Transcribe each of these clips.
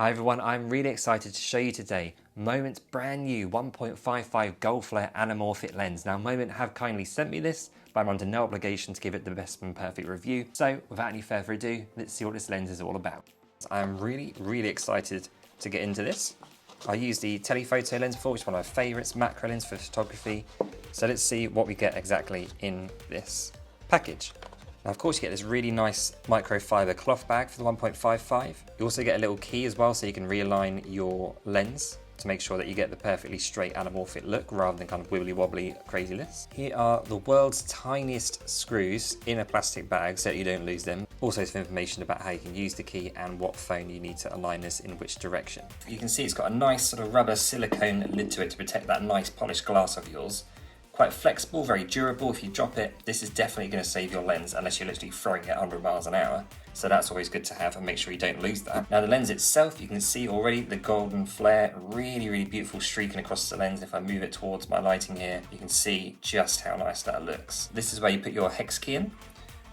Hi everyone, I'm really excited to show you today Moment's brand new 1.55 Gold Flare Anamorphic lens. Now Moment have kindly sent me this, but I'm under no obligation to give it the best and perfect review. So without any further ado, let's see what this lens is all about. I'm really excited to get into this. I used the telephoto lens before, which is one of my favourites, macro lens for photography. So let's see what we get exactly in this package. Now, of course, you get this really nice microfiber cloth bag for the 1.55. You also get a little key as well, so you can realign your lens to make sure that you get the perfectly straight anamorphic look rather than kind of wibbly wobbly craziness. Here are the world's tiniest screws in a plastic bag so that you don't lose them. Also some information about how you can use the key and what phone you need to align this in which direction. You can see it's got a nice sort of rubber silicone lid to it to protect that nice polished glass of yours. Quite flexible, very durable. If you drop it, this is definitely going to save your lens unless you're literally throwing it 100 miles an hour. So that's always good to have and make sure you don't lose that. Now the lens itself, you can see already the golden flare, really beautiful streaking across the lens. If I move it towards my lighting here, you can see just how nice that looks. This is where you put your hex key in.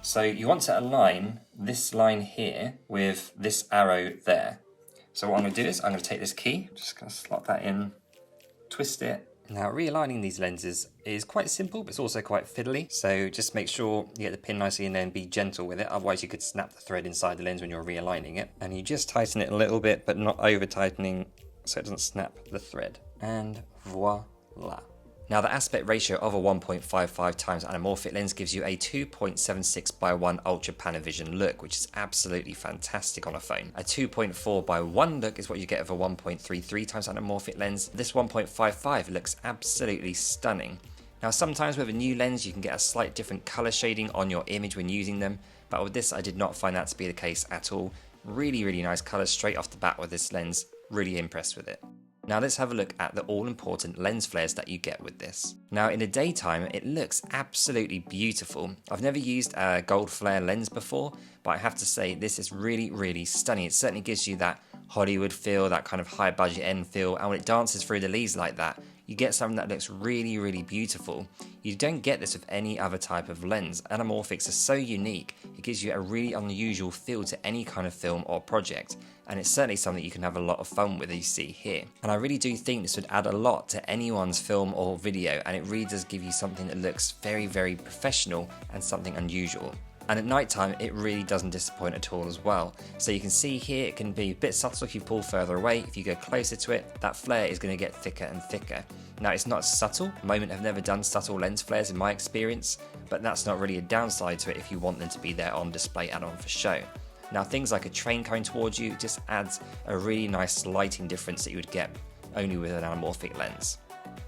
So you want to align this line here with this arrow there. So what I'm going to do is I'm going to take this key, just going to slot that in, twist it. Now realigning these lenses is quite simple, but it's also quite fiddly. So just make sure you get the pin nicely in there and be gentle with it. Otherwise you could snap the thread inside the lens when you're realigning it. And you just tighten it a little bit, but not over tightening so it doesn't snap the thread. And voila. Now the aspect ratio of a 1.55 times anamorphic lens gives you a 2.76 by 1 ultra panavision look, which is absolutely fantastic on a phone. A 2.4 by 1 look is what you get of a 1.33 times anamorphic lens. This 1.55 looks absolutely stunning. Now sometimes with a new lens you can get a slight different color shading on your image when using them, but with this I did not find that to be the case at all. Really nice colors straight off the bat with this lens, really impressed with it. Now let's have a look at the all-important lens flares that you get with this. Now in the daytime it looks absolutely beautiful. I've never used a gold flare lens before, but I have to say this is really stunning. It certainly gives you that Hollywood feel, that kind of high budget end feel, and when it dances through the leaves like that, you get something that looks really beautiful. You don't get this with any other type of lens. Anamorphics are so unique, it gives you a really unusual feel to any kind of film or project, and it's certainly something you can have a lot of fun with, as you see here. And I really do think this would add a lot to anyone's film or video, and it really does give you something that looks very professional and something unusual. And at night time it really doesn't disappoint at all as well. So you can see here it can be a bit subtle if you pull further away. If you go closer to it, that flare is going to get thicker and thicker. Now it's not subtle. Moment have never done subtle lens flares in my experience, but that's not really a downside to it if you want them to be there on display and on for show. Now things like a train coming towards you just adds a really nice lighting difference that you would get only with an anamorphic lens.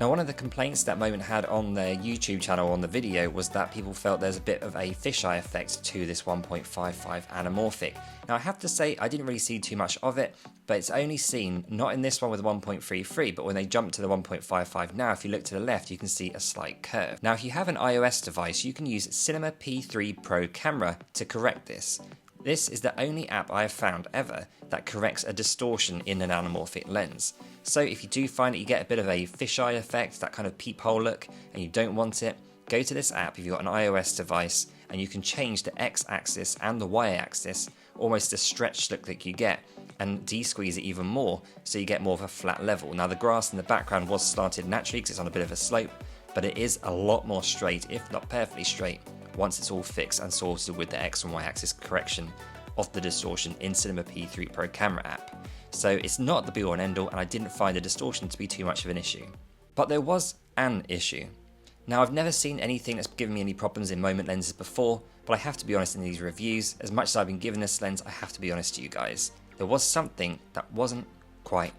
Now one of the complaints that Moment had on their YouTube channel on the video was that people felt there's a bit of a fisheye effect to this 1.55 anamorphic. Now I have to say I didn't really see too much of it, but it's only seen not in this one with the 1.33, but when they jump to the 1.55 now, if you look to the left you can see a slight curve. Now if you have an iOS device you can use Cinema P3 Pro camera to correct this. This is the only app I have found ever that corrects a distortion in an anamorphic lens. So if you do find that you get a bit of a fisheye effect, that kind of peephole look, and you don't want it, go to this app if you've got an iOS device and you can change the X-axis and the Y-axis, almost a stretched look that you get, and de-squeeze it even more so you get more of a flat level. Now the grass in the background was slanted naturally because it's on a bit of a slope, but it is a lot more straight, if not perfectly straight, once it's all fixed and sorted with the X and Y axis correction of the distortion in Cinema P3 Pro camera app. So it's not the be all and end all, and I didn't find the distortion to be too much of an issue. But there was an issue. Now I've never seen anything that's given me any problems in Moment lenses before, but I have to be honest in these reviews, as much as I've been given this lens, I have to be honest to you guys. There was something that wasn't quite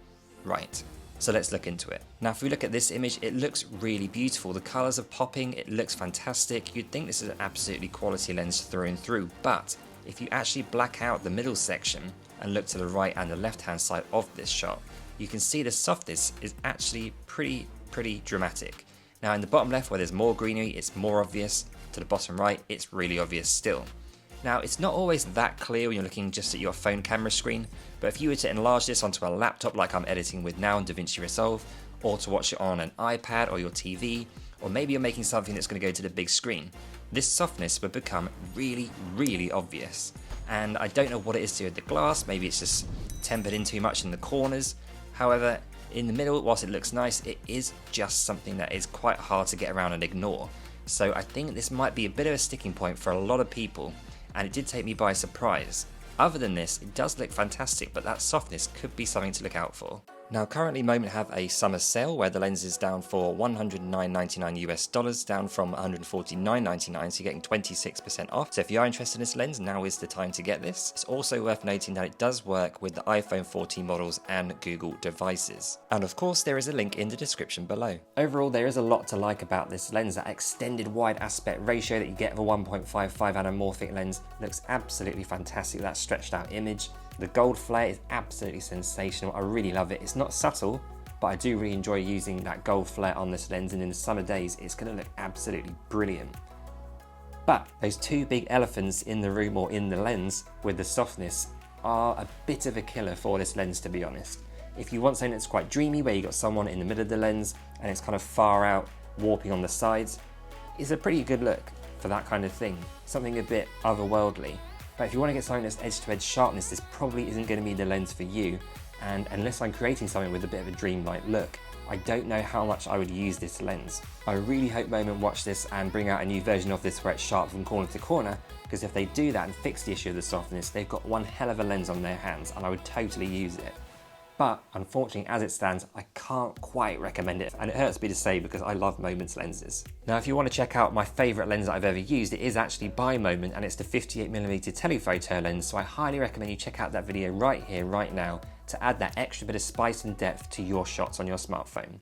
right. So let's look into it. Now if we look at this image, it looks really beautiful. The colours are popping, it looks fantastic. You'd think this is an absolutely quality lens through and through, but if you actually black out the middle section and look to the right and the left hand side of this shot, you can see the softness is actually pretty dramatic. Now in the bottom left where there's more greenery, it's more obvious. To the bottom right, it's really obvious still. Now it's not always that clear when you're looking just at your phone camera screen, but if you were to enlarge this onto a laptop like I'm editing with now in DaVinci Resolve, or to watch it on an iPad or your TV, or maybe you're making something that's going to go to the big screen, this softness would become really obvious. and I don't know what it is to do with the glass. Maybe it's just tempered in too much in the corners. However, in the middle, whilst it looks nice, it is just something that is quite hard to get around and ignore. So I think this might be a bit of a sticking point for a lot of people, and it did take me by surprise. Other than this, it does look fantastic, but that softness could be something to look out for. Now currently Moment have a summer sale where the lens is down for $109.99 US, down from $149.99, so you're getting 26% off. So if you are interested in this lens, now is the time to get this. It's also worth noting that it does work with the iPhone 14 models and Google devices. And of course there is a link in the description below. Overall there is a lot to like about this lens. That extended wide aspect ratio that you get of a 1.55 anamorphic lens looks absolutely fantastic, that stretched out image. The gold flare is absolutely sensational. I really love it. It's not subtle, but I do really enjoy using that gold flare on this lens, and in the summer days it's going to look absolutely brilliant. But those two big elephants in the room or in the lens with the softness are a bit of a killer for this lens, to be honest. If you want something that's quite dreamy, where you got someone in the middle of the lens and it's kind of far out warping on the sides, it's a pretty good look for that kind of thing. Something a bit otherworldly. But if you want to get something that's edge-to-edge sharpness, this probably isn't going to be the lens for you. And unless I'm creating something with a bit of a dreamlike look, I don't know how much I would use this lens. I really hope Moment watch this and bring out a new version of this where it's sharp from corner to corner, because if they do that and fix the issue of the softness, they've got one hell of a lens on their hands, and I would totally use it. But unfortunately, as it stands, I can't quite recommend it, and it hurts me to say because I love Moment's lenses. Now, if you want to check out my favourite lens that I've ever used, it is actually by Moment, and it's the 58mm telephoto lens, so I highly recommend you check out that video right here, right now, to add that extra bit of spice and depth to your shots on your smartphone.